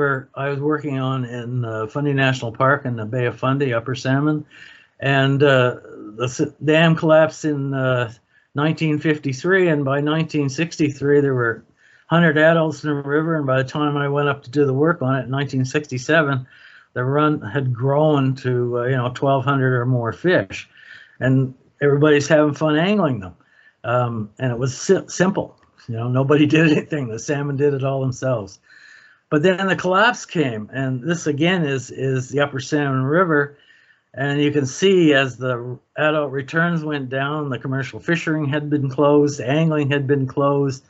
river I was working on in Fundy National Park in the Bay of Fundy, Upper Salmon, and the dam collapsed in 1953, and by 1963 there were 100 adults in the river, and by the time I went up to do the work on it in 1967, the run had grown to 1,200 or more fish, and everybody's having fun angling them, and it was simple. Nobody did anything. The salmon did it all themselves. But then the collapse came, and this again is the Upper Salmon River, and you can see as the adult returns went down, the commercial fishing had been closed, angling had been closed,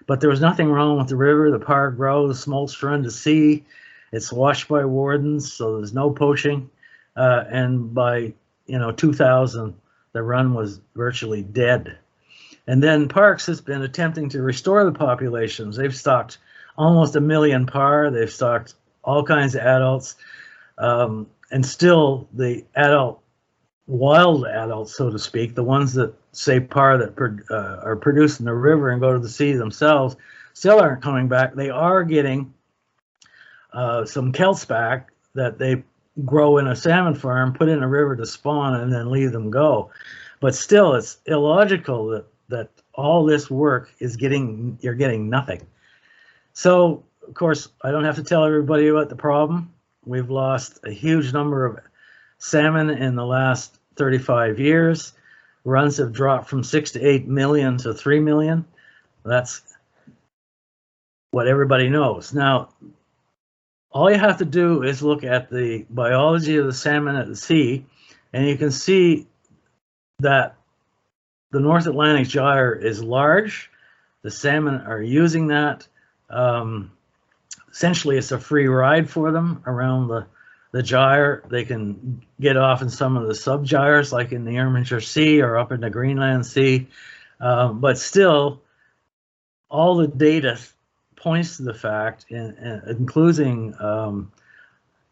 but there was nothing wrong with the river. The Parr grows, smolts run to sea. It's washed by wardens, so there's no poaching. And by 2000, the run was virtually dead. And then Parks has been attempting to restore the populations. They've stocked almost 1 million Parr. They've stocked all kinds of adults. And still the wild adults, so to speak, the ones that say Parr that are produced in the river and go to the sea themselves, still aren't coming back. They are getting some kelts back that they grow in a salmon farm, put in a river to spawn, and then leave them go. But still, it's illogical that all this work is you're getting nothing. So, of course, I don't have to tell everybody about the problem. We've lost a huge number of salmon in the last 35 years. Runs have dropped from 6 to 8 million to 3 million. That's what everybody knows. Now, all you have to do is look at the biology of the salmon at the sea, and you can see that the North Atlantic gyre is large. The salmon are using that. Essentially, it's a free ride for them around the gyre. They can get off in some of the sub-gyres, like in the Miramichi Sea or up in the Greenland Sea. But still, all the data points to the fact, including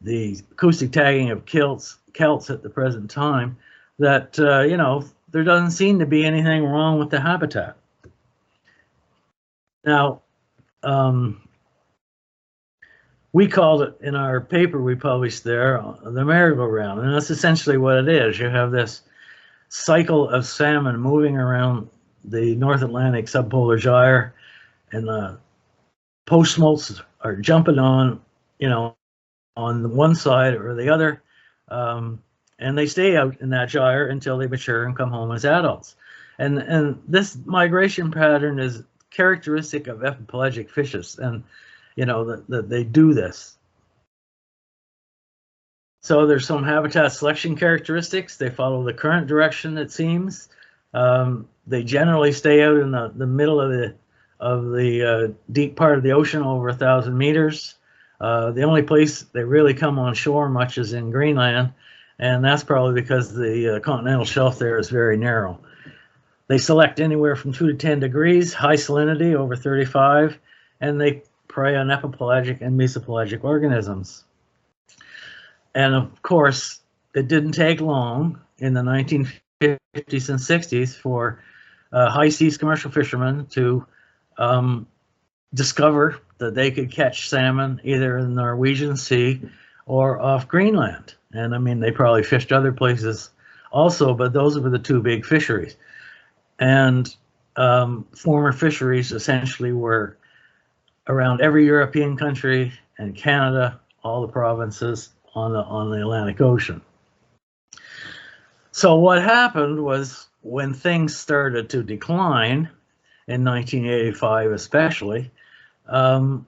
the acoustic tagging of kelts at the present time, that there doesn't seem to be anything wrong with the habitat. Now, we called it in our paper we published there the merry-go-round, and that's essentially what it is. You have this cycle of salmon moving around the North Atlantic subpolar gyre, and the post-smolts are jumping on the one side or the other, and they stay out in that gyre until they mature and come home as adults. And this migration pattern is characteristic of epipelagic fishes, and that they do this. So there's some habitat selection characteristics. They follow the current direction, it seems. They generally stay out in the middle of the deep part of the ocean, over 1,000 meters. The only place they really come on shore much is in Greenland, and that's probably because the continental shelf there is very narrow. They select anywhere from 2 to 10 degrees, high salinity over 35, and they prey on epipelagic and mesopelagic organisms. And of course, it didn't take long in the 1950s and 60s for high seas commercial fishermen to discover that they could catch salmon either in the Norwegian Sea or off Greenland. And I mean, they probably fished other places also, but those were the two big fisheries. And former fisheries essentially were around every European country and Canada, all the provinces on the Atlantic Ocean. So what happened was, when things started to decline in 1985 especially, all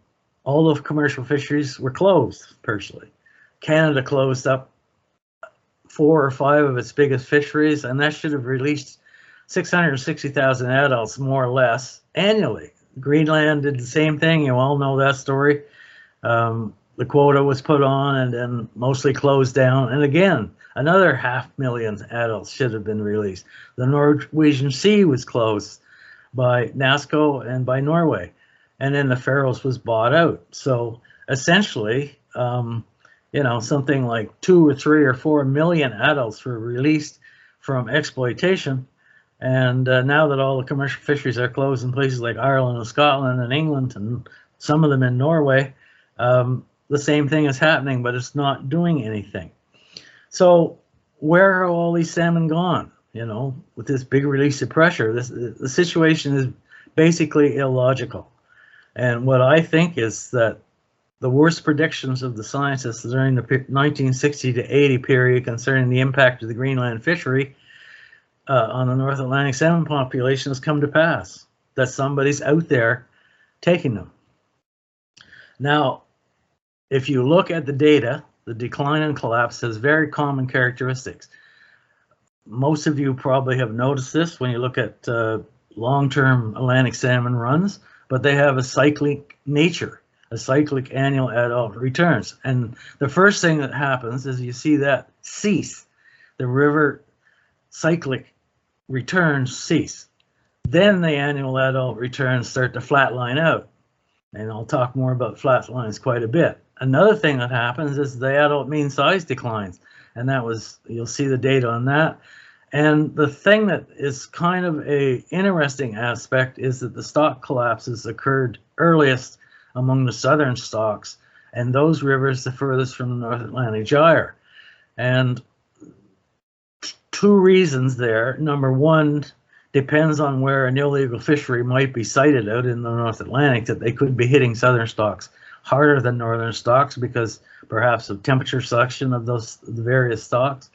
of commercial fisheries were closed virtually. Canada closed up 4 or 5 of its biggest fisheries, and that should have released 660,000 adults, more or less, annually. Greenland did the same thing. You all know that story. The quota was put on and then mostly closed down. And again, another 500,000 adults should have been released. The Norwegian Sea was closed by NASCO and by Norway. And then the Faroes was bought out. So essentially, something like 2 or 3 or 4 million adults were released from exploitation. And now that all the commercial fisheries are closed in places like Ireland and Scotland and England, and some of them in Norway, the same thing is happening, but it's not doing anything. So where are all these salmon gone? You know, with this big release of pressure, the situation is basically illogical. And what I think is that the worst predictions of the scientists during the 1960 to 80 period concerning the impact of the Greenland fishery on the North Atlantic salmon population has come to pass, that somebody's out there taking them. Now, if you look at the data, the decline and collapse has very common characteristics. Most of you probably have noticed this when you look at long-term Atlantic salmon runs, but they have a cyclic nature, a cyclic annual adult returns. And the first thing that happens is you see that cease. The river cyclic returns cease. Then the annual adult returns start to flatline out. And I'll talk more about flatlines quite a bit. Another thing that happens is the adult mean size declines. And that was, you'll see the data on that. And the thing that is kind of a interesting aspect is that the stock collapses occurred earliest among the southern stocks, and those rivers the furthest from the North Atlantic gyre. And two reasons there. Number one, depends on where an illegal fishery might be sited out in the North Atlantic, that they could be hitting southern stocks harder than northern stocks because perhaps of temperature selection of the various stocks.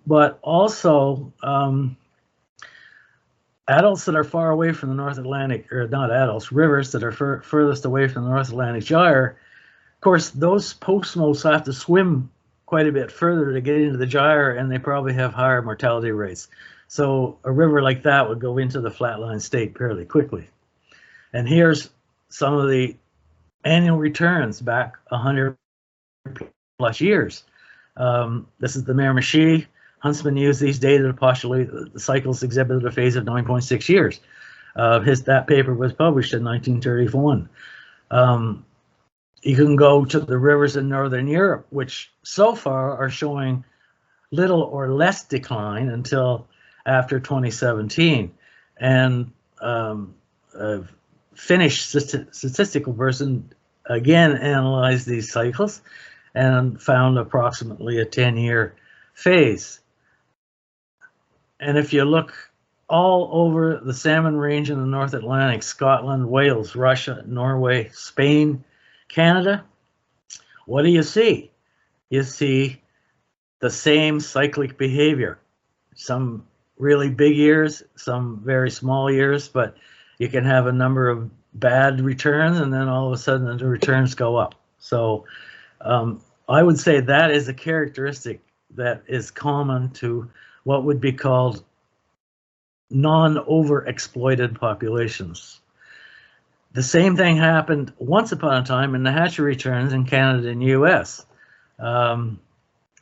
But also adults that are far away from the North Atlantic, or not adults, rivers that are furthest away from the North Atlantic gyre. Of course, those postmosts have to swim quite a bit further to get into the gyre, and they probably have higher mortality rates. So a river like that would go into the flatline state fairly quickly. And here's some of the annual returns back 100 plus years. This is the Miramichi. Huntsman used these data to postulate that the cycles exhibited a phase of 9.6 years. That paper was published in 1931. You can go to the rivers in Northern Europe, which so far are showing little or less decline until after 2017. And a Finnish statistical person again analyzed these cycles and found approximately a 10-year phase. And if you look all over the salmon range in the North Atlantic, Scotland, Wales, Russia, Norway, Spain, Canada, what do you see? You see the same cyclic behavior. Some really big years, some very small years, but you can have a number of bad returns and then all of a sudden the returns go up. So I would say that is a characteristic that is common to what would be called non-overexploited populations. The same thing happened once upon a time in the hatchery returns in Canada and US.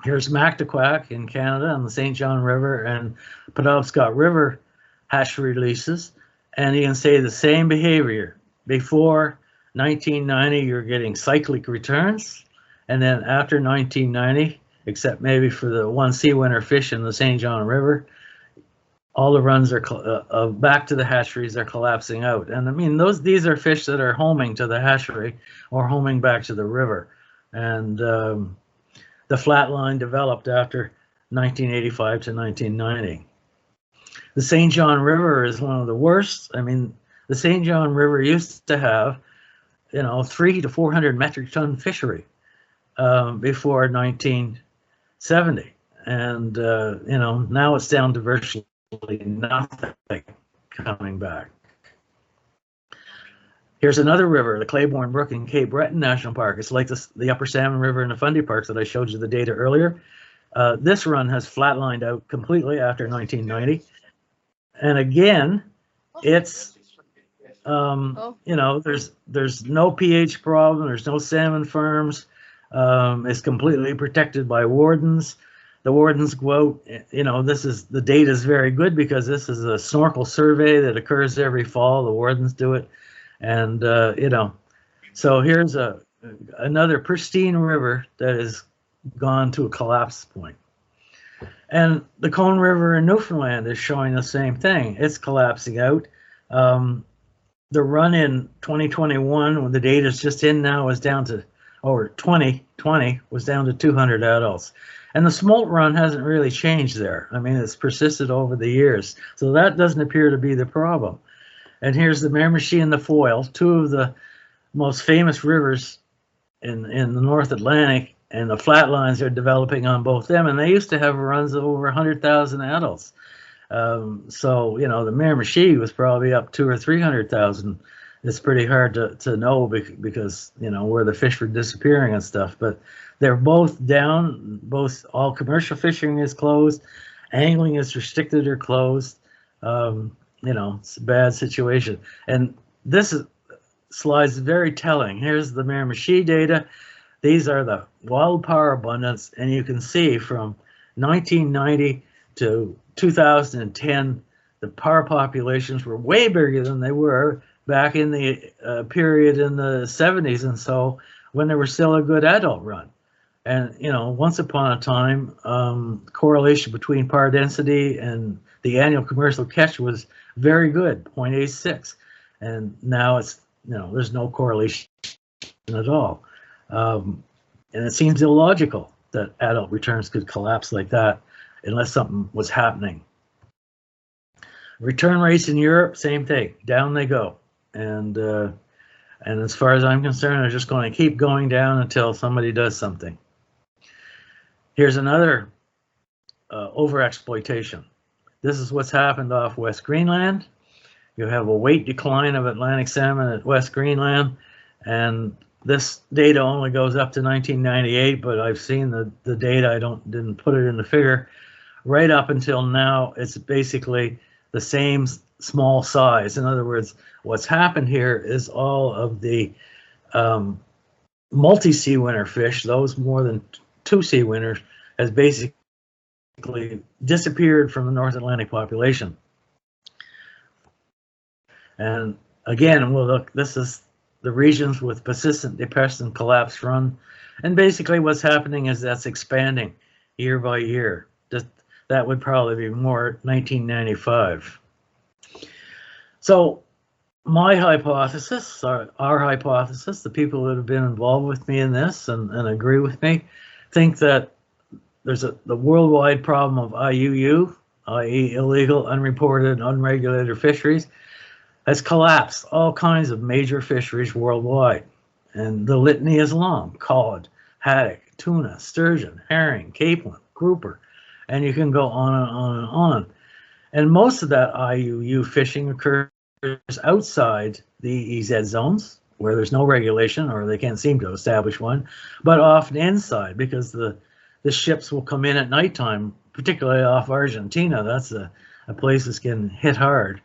Here's Mactaquac in Canada on the St. John River and Penobscot River hatchery releases, and you can say the same behavior. Before 1990, you're getting cyclic returns, and then after 1990, except maybe for the one sea winter fish in the St. John River, all the runs are back to the hatcheries are collapsing out. And I mean, these are fish that are homing to the hatchery or homing back to the river. And the flatline developed after 1985 to 1990. The St. John River is one of the worst. I mean, the St. John River used to have, 300 to 400 metric ton fishery before 1970. And, now it's down to virtually nothing coming back. Here's another river, the Clyburn Brook in Cape Breton National Park. It's like the Upper Salmon River in the Fundy Park that I showed you the data earlier. This run has flatlined out completely after 1990. And again, it's, there's no pH problem, there's no salmon farms. It's completely protected by wardens. The wardens go out, the data is very good because this is a snorkel survey that occurs every fall. The wardens do it. And, so here's another pristine river that has gone to a collapse point. And the Conne River in Newfoundland is showing the same thing. It's collapsing out. The run in 2021, when the data is just in now, is down to or 2020 was down to 200 adults. And the smolt run hasn't really changed there. I mean, it's persisted over the years. So that doesn't appear to be the problem. And here's the Miramichi and the Foyle, two of the most famous rivers in the North Atlantic, and the flatlines are developing on both them. And they used to have runs of over 100,000 adults. So, you know, the Miramichi was probably up 200,000 or 300,000. It's pretty hard to know because, you know, where the fish were disappearing and stuff. But they're both down. All commercial fishing is closed. Angling is restricted or closed. You know, it's a bad situation. And this slide's very telling. Here's the Miramichi data. These are the wild Parr abundance. And you can see from 1990 to 2010, the Parr populations were way bigger than they were back in the period in the 70s and so, when there was still a good adult run. And, you know, once upon a time, correlation between Parr density and the annual commercial catch was very good, 0.86. And now it's, you know, there's no correlation at all. And it seems illogical that adult returns could collapse like that unless something was happening. Return rates in Europe, same thing, down they go. And as far as I'm concerned, they're just going to keep going down until somebody does something. Here's another overexploitation. This is what's happened off West Greenland. You have a weight decline of Atlantic salmon at West Greenland, and this data only goes up to 1998, but I've seen the data. I didn't put it in the figure. Right up until now, it's basically the same small size. In other words, what's happened here is all of the multi-sea winner fish, those more than 2 sea winners, has basically disappeared from the North Atlantic population. And again, we'll look, this is the regions with persistent depression and collapse run. And basically what's happening is that's expanding year by year. That would probably be more 1995. So my hypothesis, our hypothesis, the people that have been involved with me in this and agree with me, think that there's the worldwide problem of IUU, i.e. illegal, unreported, unregulated fisheries, has collapsed all kinds of major fisheries worldwide. And the litany is long: cod, haddock, tuna, sturgeon, herring, capelin, grouper, and you can go on and on and on. And most of that IUU fishing occurs outside the EZ zones, where there's no regulation or they can't seem to establish one, but often inside, because the ships will come in at nighttime, particularly off Argentina. That's a place that's getting hit hard.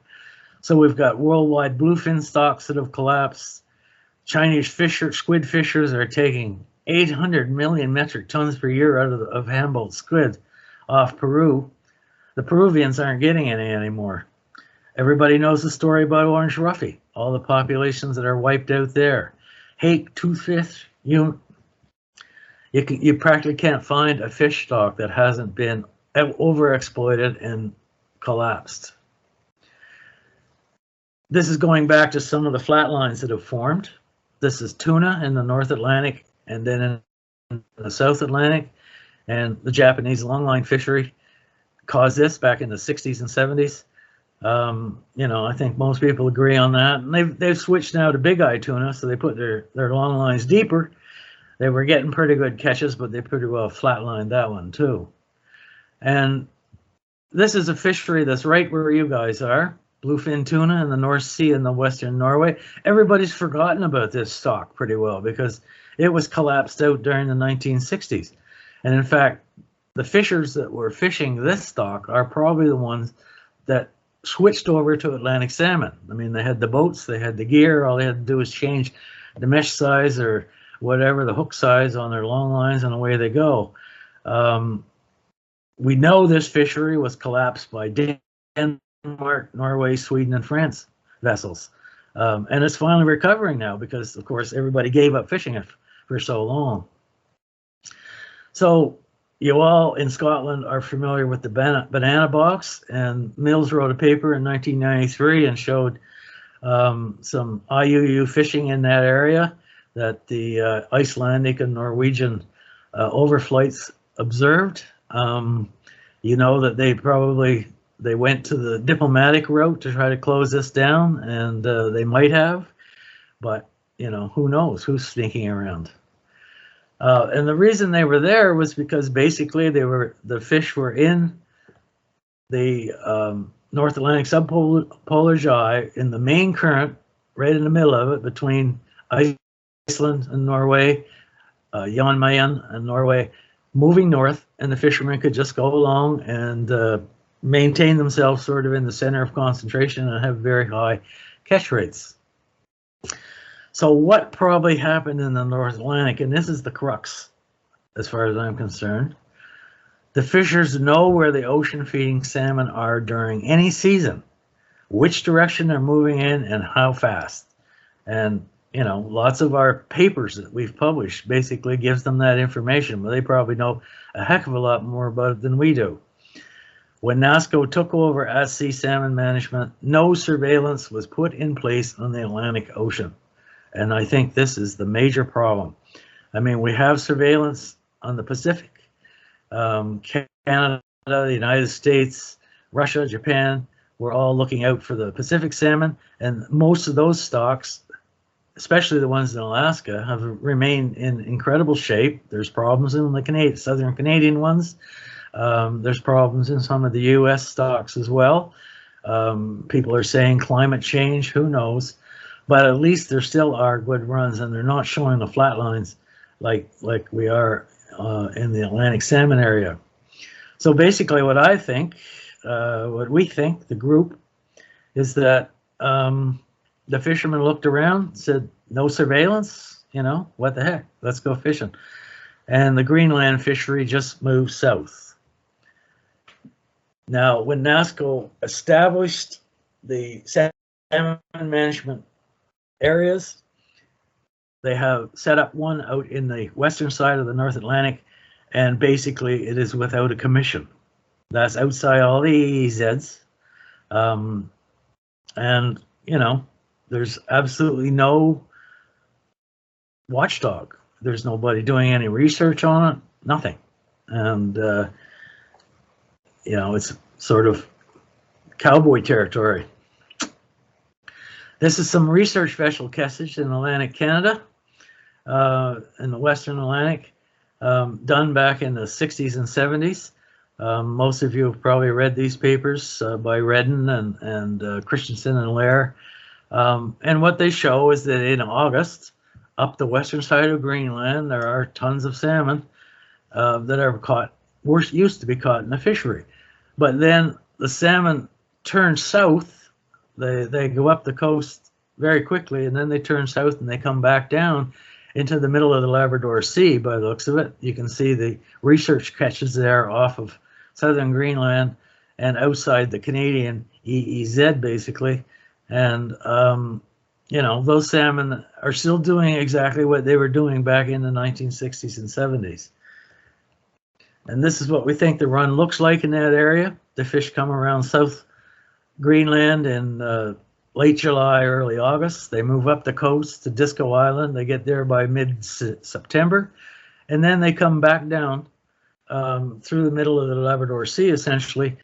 So we've got worldwide bluefin stocks that have collapsed. Chinese squid fishers are taking 800 million metric tons per year out of Humboldt squid off Peru. The Peruvians aren't getting any anymore. Everybody knows the story about orange roughy, all the populations that are wiped out there. Hake, toothfish, you practically can't find a fish stock that hasn't been overexploited and collapsed. This is going back to some of the flatlines that have formed. This is tuna in the North Atlantic and then in the South Atlantic, and the Japanese longline fishery caused this back in the 60s and 70s. You know, I think most people agree on that. And they've switched now to big eye tuna, so they put their long lines deeper. They were getting pretty good catches, but they pretty well flatlined that one too. And this is a fishery that's right where you guys are. Bluefin tuna in the North Sea and the Western Norway. Everybody's forgotten about this stock pretty well because it was collapsed out during the 1960s. And in fact, the fishers that were fishing this stock are probably the ones that switched over to Atlantic salmon. I mean, they had the boats, they had the gear, all they had to do was change the mesh size or whatever, the hook size on their long lines, and away they go. We know this fishery was collapsed by Denmark, Norway, Sweden, and France vessels. And it's finally recovering now because, of course, everybody gave up fishing it for so long. So you all in Scotland are familiar with the banana box, and Mills wrote a paper in 1993 and showed some IUU fishing in that area. that the Icelandic and Norwegian overflights observed. You know that they went to the diplomatic route to try to close this down, and they might have, but you know, who knows who's sneaking around. And the reason they were there was because basically the fish were in the North Atlantic subpolar gyre in the main current, right in the middle of it, between Iceland and Norway, Jan Mayen and Norway, moving north, and the fishermen could just go along and maintain themselves sort of in the center of concentration and have very high catch rates. So what probably happened in the North Atlantic, and this is the crux as far as I'm concerned, the fishers know where the ocean feeding salmon are during any season, which direction they're moving in and how fast. And you know, lots of our papers that we've published basically gives them that information, but they probably know a heck of a lot more about it than we do. When NASCO took over at-sea salmon management, no surveillance was put in place on the Atlantic Ocean. And I think this is the major problem. I mean, we have surveillance on the Pacific. Canada, the United States, Russia, Japan, we're all looking out for the Pacific salmon, and most of those stocks, especially the ones in Alaska, have remained in incredible shape. There's problems in the southern Canadian ones. There's problems in some of the US stocks as well. People are saying climate change, who knows? But at least there still are good runs, and they're not showing the flat lines like we are in the Atlantic salmon area. So basically what I think, what we think, the group, is that the fishermen looked around, said, no surveillance, you know, what the heck, let's go fishing. And the Greenland fishery just moved south. Now, when NASCO established the salmon management areas, they have set up one out in the western side of the North Atlantic, and basically it is without a commission. That's outside all the EEZs. And, you know, there's absolutely no watchdog. There's nobody doing any research on it, nothing. And, you know, it's sort of cowboy territory. This is some research vessel cassage in Atlantic Canada, in the Western Atlantic, done back in the 60s and 70s. Most of you have probably read these papers by Redden and Christensen and Lair. And what they show is that in August, up the western side of Greenland, there are tons of salmon that are caught, used to be caught in the fishery. But then the salmon turn south. They go up the coast very quickly, and then they turn south and they come back down into the middle of the Labrador Sea. By the looks of it, you can see the research catches there off of southern Greenland and outside the Canadian EEZ, basically. And you know, those salmon are still doing exactly what they were doing back in the 1960s and 70s. And this is what we think the run looks like in that area. The fish come around South Greenland in late July, early August. They move up the coast to Disco Island. They get there by mid-September. And then they come back down through the middle of the Labrador Sea, essentially,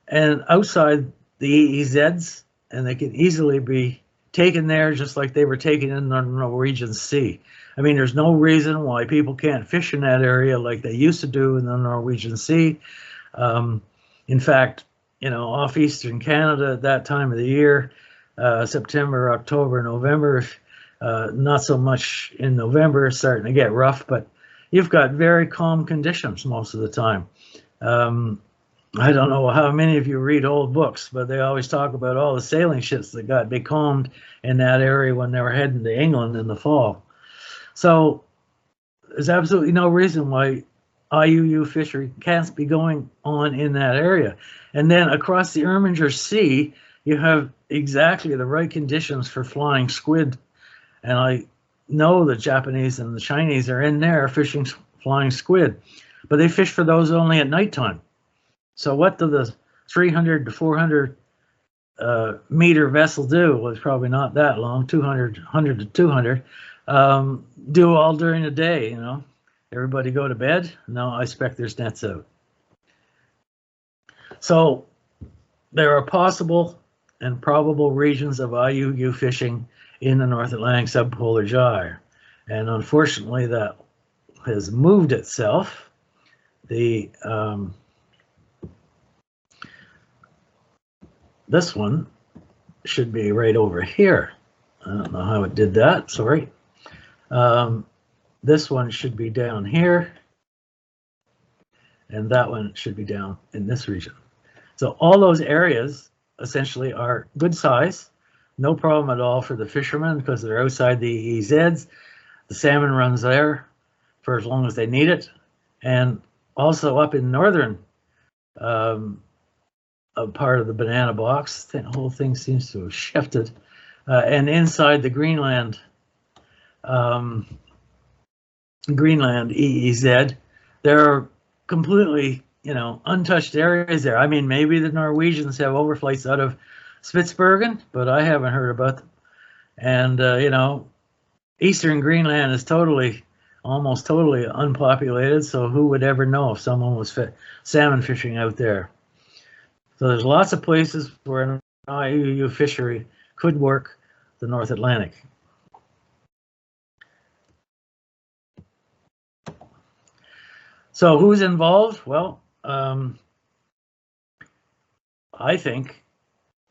and outside the EEZs, and they can easily be taken there just like they were taken in the Norwegian Sea. I mean, there's no reason why people can't fish in that area like they used to do in the Norwegian Sea. In fact, you know, off eastern Canada at that time of the year, September, October, November, not so much in November, it's starting to get rough, but you've got very calm conditions most of the time. I don't know how many of you read old books, but they always talk about all the sailing ships that got becalmed in that area when they were heading to England in the fall. So there's absolutely no reason why IUU fishery can't be going on in that area. And then across the Erminger Sea, you have exactly the right conditions for flying squid. And I know the Japanese and the Chinese are in there fishing flying squid, but they fish for those only at nighttime. So what do the 300 to 400 meter vessel do? Well, it's probably not that long, 100 to 200. do all during the day, you know. Everybody go to bed. No, I expect there's nets out. So there are possible and probable regions of IUU fishing in the North Atlantic subpolar gyre. And unfortunately, that has moved itself. The this one should be right over here. I don't know how it did that, sorry. This one should be down here, and that one should be down in this region. So all those areas essentially are good size, no problem at all for the fishermen because they're outside the EEZs. The salmon runs there for as long as they need it. And also up in northern a part of the banana box, the whole thing seems to have shifted. And inside the Greenland EEZ, there are completely, you know, untouched areas there. I mean, maybe the Norwegians have overflights out of Spitsbergen, but I haven't heard about them. And, you know, eastern Greenland is almost totally unpopulated, so who would ever know if someone was salmon fishing out there? So there's lots of places where an IUU fishery could work the North Atlantic. So who's involved? Well, I think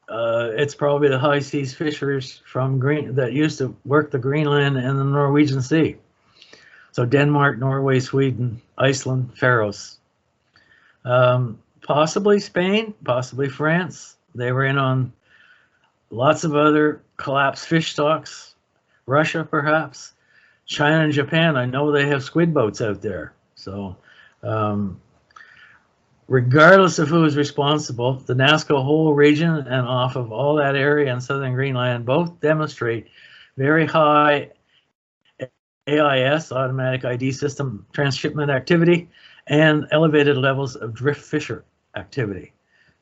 it's probably the high seas fishers from that used to work the Greenland and the Norwegian Sea. So Denmark, Norway, Sweden, Iceland, Faroes. Possibly Spain, possibly France. They were in on lots of other collapsed fish stocks. Russia, perhaps. China and Japan, I know they have squid boats out there. So regardless of who is responsible, the NASCO whole region and off of all that area in southern Greenland both demonstrate very high AIS, automatic ID system transshipment activity, and elevated levels of drift fisher activity.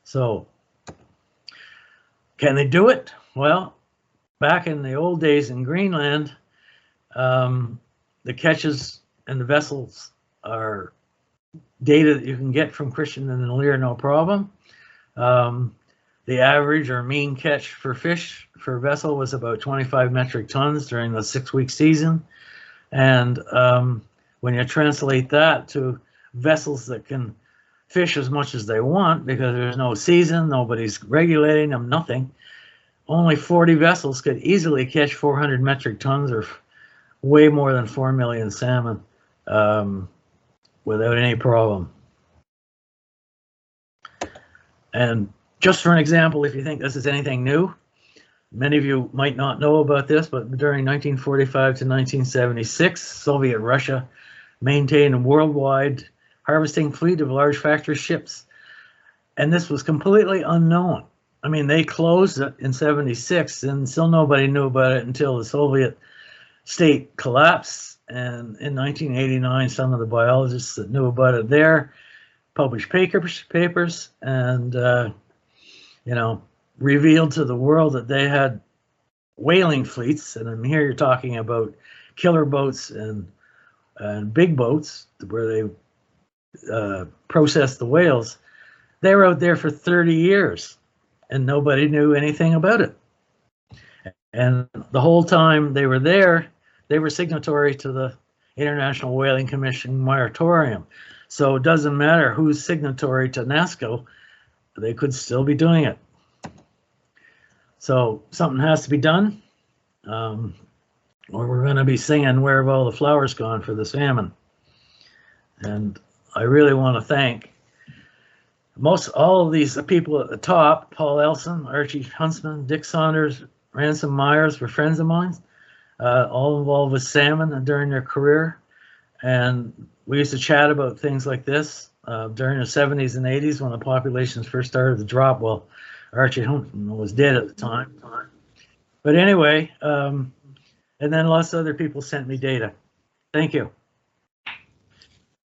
So can they do it? Well, back in the old days in Greenland, the catches and the vessels are data that you can get from Christian and Lear, no problem. The average or mean catch for fish for a vessel was about 25 metric tons during the 6-week season. And when you translate that to vessels that can fish as much as they want because there's no season, nobody's regulating them, nothing, only 40 vessels could easily catch 400 metric tons or way more than 4 million salmon without any problem. And just for an example, if you think this is anything new, many of you might not know about this, but during 1945 to 1976, Soviet Russia maintained a worldwide harvesting fleet of large factory ships. And this was completely unknown. I mean, they closed it in 76 and still nobody knew about it until the Soviet state collapsed. And in 1989, some of the biologists that knew about it there published papers and, you know, revealed to the world that they had whaling fleets. And here you're talking about killer boats and big boats where they processed the whales. They were out there for 30 years and nobody knew anything about it. And the whole time they were there, they were signatory to the International Whaling Commission moratorium. So it doesn't matter who's signatory to NASCO, they could still be doing it. So something has to be done, or we're going to be singing "Where Have All the Flowers Gone" for the salmon. And I really want to thank all of these people at the top: Paul Elson, Archie Huntsman, Dick Saunders, Ransom Myers were friends of mine, all involved with salmon during their career. And we used to chat about things like this during the 70s and 80s when the populations first started to drop. Well, Archie Huntsman was dead at the time. But anyway, and then lots of other people sent me data. Thank you.